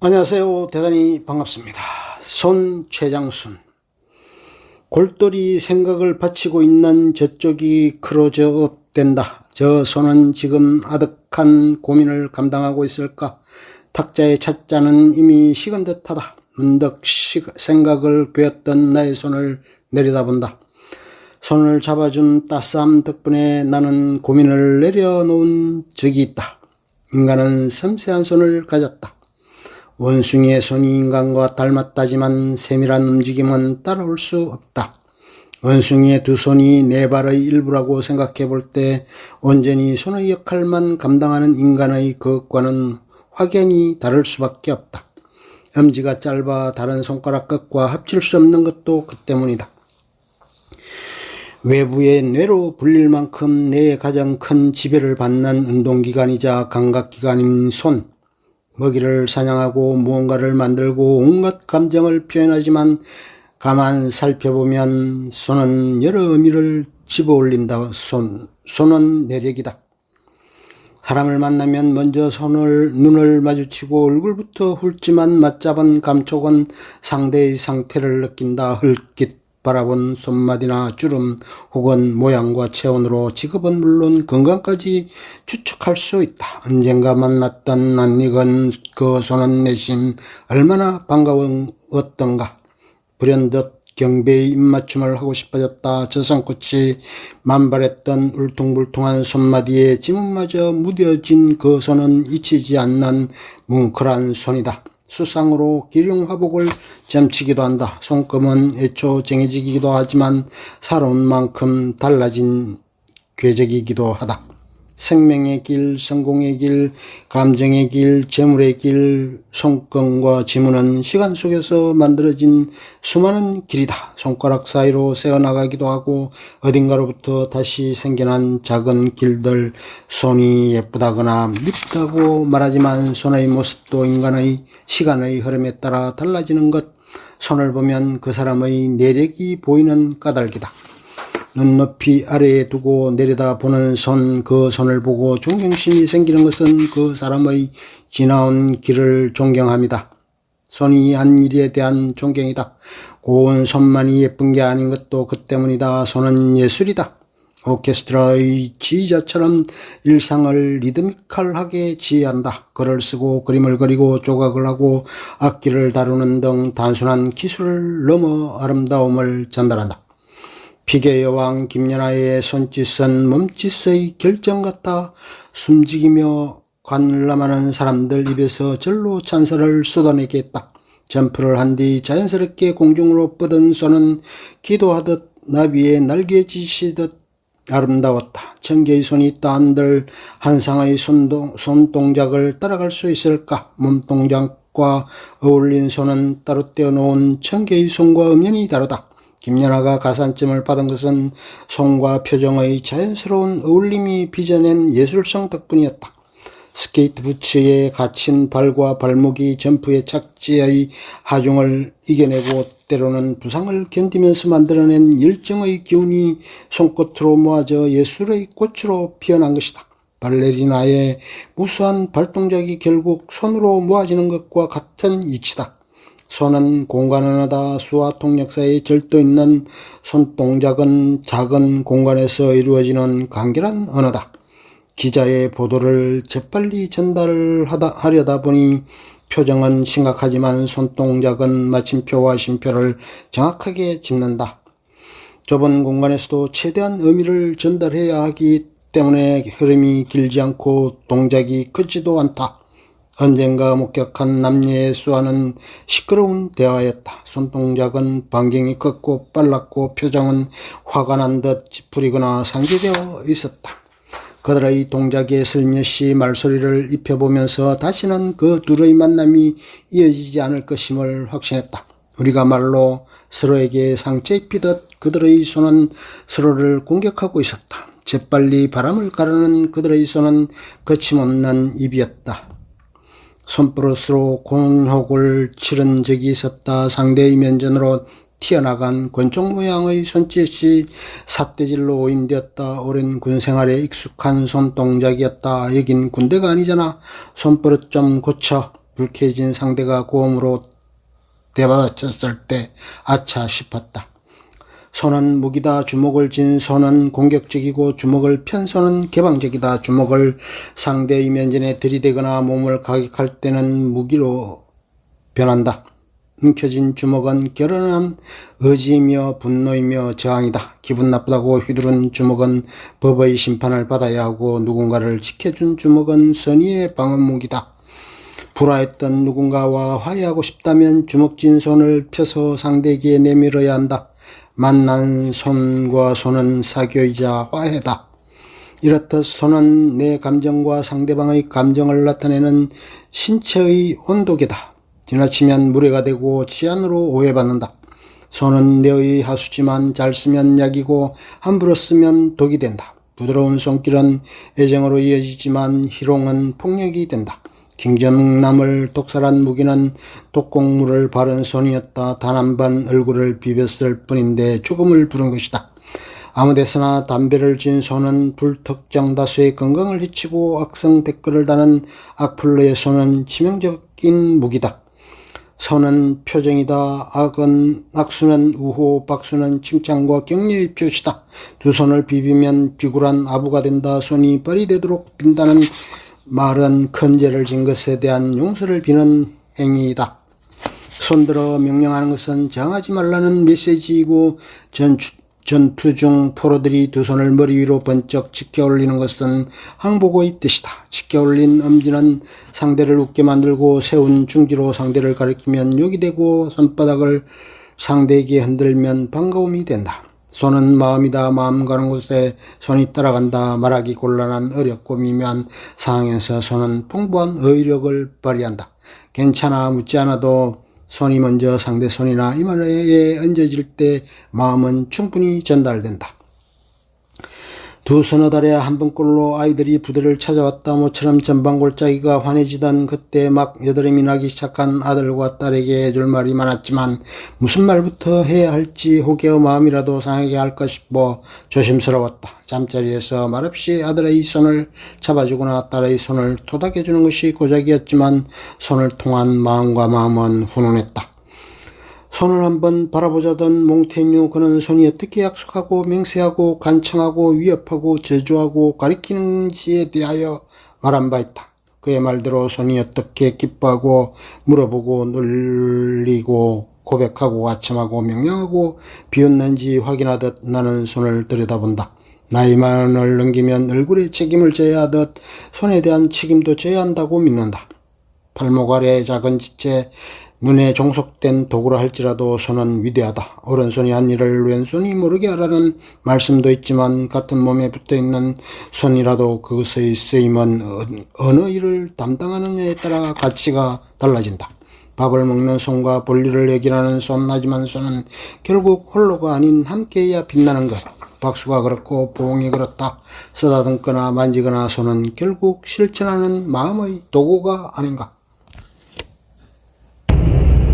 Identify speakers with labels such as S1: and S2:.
S1: 안녕하세요. 대단히 반갑습니다. 손 최장순. 골똘히 생각을 바치고 있는 저쪽이 클로즈업 된다. 저 손은 지금 아득한 고민을 감당하고 있을까? 탁자의 찻잔은 이미 식은 듯하다. 문득 생각을 꿰었던 나의 손을 내려다본다. 손을 잡아준 따스함 덕분에 나는 고민을 내려놓은 적이 있다. 인간은 섬세한 손을 가졌다. 원숭이의 손이 인간과 닮았다지만 세밀한 움직임은 따라올 수 없다. 원숭이의 두 손이 네 발의 일부라고 생각해 볼 때 온전히 손의 역할만 감당하는 인간의 그것과는 확연히 다를 수밖에 없다. 엄지가 짧아 다른 손가락 끝과 합칠 수 없는 것도 그 때문이다. 외부의 뇌로 불릴 만큼 뇌에 가장 큰 지배를 받는 운동기관이자 감각기관인 손. 먹이를 사냥하고 무언가를 만들고 온갖 감정을 표현하지만 가만 살펴보면 손은 여러 의미를 집어올린다. 손은 내력이다. 사람을 만나면 먼저 눈을 마주치고 얼굴부터 훑지만 맞잡은 감촉은 상대의 상태를 느낀다. 헐깃 바라본 손맛이나 주름 혹은 모양과 체온으로 직업은 물론 건강까지 추측할 수 있다. 언젠가 만났던 낯익은 그 손은 내심 얼마나 반가웠던가. 불현듯 경배의 입맞춤을 하고 싶어졌다. 저 손끝이 만발했던 울퉁불퉁한 손마디에 지문마저 무뎌진 그 손은 잊히지 않는 뭉클한 손이다. 수상으로 기륭화복을 점치기도 한다. 손금은 애초 정해지기도 하지만 살아온 만큼 달라진 궤적이기도 하다. 생명의 길, 성공의 길, 감정의 길, 재물의 길, 손금과 지문은 시간 속에서 만들어진 수많은 길이다. 손가락 사이로 새어나가기도 하고 어딘가로부터 다시 생겨난 작은 길들. 손이 예쁘다거나 밉다고 말하지만 손의 모습도 인간의 시간의 흐름에 따라 달라지는 것. 손을 보면 그 사람의 내력이 보이는 까닭이다. 눈높이 아래에 두고 내려다보는 손, 그 손을 보고 존경심이 생기는 것은 그 사람의 지나온 길을 존경함이다. 손이 한 일에 대한 존경이다. 고운 손만이 예쁜 게 아닌 것도 그 때문이다. 손은 예술이다. 오케스트라의 지휘자처럼 일상을 리드미컬하게 지휘한다. 글을 쓰고 그림을 그리고 조각을 하고 악기를 다루는 등 단순한 기술을 넘어 아름다움을 전달한다. 피게 여왕 김연아의 손짓은 몸짓의 결정 같다. 숨지기며 관람하는 사람들 입에서 절로 찬사를 쏟아내게 했다. 점프를 한 뒤 자연스럽게 공중으로 뻗은 손은 기도하듯 나비의 날개짓이듯 아름다웠다. 천개의 손이 따한들 한상의 손동작을 따라갈 수 있을까? 몸동작과 어울린 손은 따로 떼어놓은 천개의 손과 음연이 다르다. 김연아가 가산점을 받은 것은 손과 표정의 자연스러운 어울림이 빚어낸 예술성 덕분이었다. 스케이트 부츠에 갇힌 발과 발목이 점프의 착지의 하중을 이겨내고 때로는 부상을 견디면서 만들어낸 열정의 기운이 손끝으로 모아져 예술의 꽃으로 피어난 것이다. 발레리나의 무수한 발동작이 결국 손으로 모아지는 것과 같은 이치다. 손은 공간 언어다. 수와 통역 사이에 절도 있는 손동작은 작은 공간에서 이루어지는 간결한 언어다. 기자의 보도를 재빨리 전달하려다 보니 표정은 심각하지만 손동작은 마침표와 쉼표를 정확하게 짚는다. 좁은 공간에서도 최대한 의미를 전달해야 하기 때문에 흐름이 길지 않고 동작이 크지도 않다. 언젠가 목격한 남녀의 수와는 시끄러운 대화였다. 손동작은 반경이 컸고 빨랐고 표정은 화가 난 듯 찌푸리거나 상기되어 있었다. 그들의 동작에 슬며시 말소리를 입혀보면서 다시는 그 둘의 만남이 이어지지 않을 것임을 확신했다. 우리가 말로 서로에게 상처 입히듯 그들의 손은 서로를 공격하고 있었다. 재빨리 바람을 가르는 그들의 손은 거침없는 입이었다. 손버릇으로 곤혹을 치른 적이 있었다. 상대의 면전으로 튀어나간 권총 모양의 손짓이 삿대질로 오인되었다. 오랜 군생활에 익숙한 손동작이었다. 여긴 군대가 아니잖아. 손버릇 좀 고쳐. 불쾌해진 상대가 고음으로 대받아쳤을 때 아차 싶었다. 손은 무기다. 주먹을 쥔 손은 공격적이고 주먹을 편 손은 개방적이다. 주먹을 상대 이면전에 들이대거나 몸을 가격할 때는 무기로 변한다. 움켜쥔 주먹은 결연한 의지이며 분노이며 저항이다. 기분 나쁘다고 휘두른 주먹은 법의 심판을 받아야 하고 누군가를 지켜준 주먹은 선의의 방어무기다. 불화했던 누군가와 화해하고 싶다면 주먹 쥔 손을 펴서 상대에게 내밀어야 한다. 만난 손과 손은 사교이자 화해다. 이렇듯 손은 내 감정과 상대방의 감정을 나타내는 신체의 온도계다. 지나치면 무례가 되고 치안으로 오해받는다. 손은 내의 하수지만 잘 쓰면 약이고 함부로 쓰면 독이 된다. 부드러운 손길은 애정으로 이어지지만 희롱은 폭력이 된다. 킹정남을 독살한 무기는 독곡물을 바른 손이었다. 단 한 번 얼굴을 비볐을 뿐인데 죽음을 부른 것이다. 아무데서나 담배를 쥔 손은 불특정 다수의 건강을 해치고 악성 댓글을 다는 악플러의 손은 치명적인 무기다. 손은 표정이다. 악수는 우호, 박수는 칭찬과 격려의 표시다. 두 손을 비비면 비굴한 아부가 된다. 손이 뻘이 되도록 빈다는 말은 큰 죄를 진 것에 대한 용서를 비는 행위이다. 손들어 명령하는 것은 저항하지 말라는 메시지이고 전투 중 포로들이 두 손을 머리 위로 번쩍 치켜 올리는 것은 항복의 뜻이다. 치켜 올린 엄지는 상대를 웃게 만들고 세운 중지로 상대를 가리키면 욕이 되고 손바닥을 상대에게 흔들면 반가움이 된다. 손은 마음이다. 마음 가는 곳에 손이 따라간다. 말하기 곤란한 어렵고 미묘한 상황에서 손은 풍부한 어휘력을 발휘한다. 괜찮아 묻지 않아도 손이 먼저 상대 손이나 이마에 얹어질 때 마음은 충분히 전달된다. 두 서너 달에 한 번꼴로 아이들이 부대를 찾아왔다. 모처럼 전방골짜기가 환해지던 그때 막 여드름이 나기 시작한 아들과 딸에게 해줄 말이 많았지만 무슨 말부터 해야 할지 혹여 마음이라도 상하게 할까 싶어 조심스러웠다. 잠자리에서 말없이 아들의 손을 잡아주거나 딸의 손을 토닥여주는 것이 고작이었지만 손을 통한 마음과 마음은 훈훈했다. 손을 한번 바라보자던 몽테뉴. 그는 손이 어떻게 약속하고 맹세하고 간청하고 위협하고 저주하고 가리키는지에 대하여 말한 바 있다. 그의 말대로 손이 어떻게 기뻐하고 물어보고 놀리고 고백하고 아첨하고 명령하고 비웃는지 확인하듯 나는 손을 들여다본다. 나이 만을 넘기면 얼굴에 책임을 져야 하듯 손에 대한 책임도 져야 한다고 믿는다. 팔목 아래 작은 지체 눈에 종속된 도구라 할지라도 손은 위대하다. 오른손이 한 일을 왼손이 모르게 하라는 말씀도 있지만 같은 몸에 붙어있는 손이라도 그것의 쓰임은 어느 일을 담당하느냐에 따라 가치가 달라진다. 밥을 먹는 손과 볼일을 해결하는 손. 하지만 손은 결국 홀로가 아닌 함께해야 빛나는 것. 박수가 그렇고 보응이 그렇다. 쓰다듬거나 만지거나 손은 결국 실천하는 마음의 도구가 아닌가.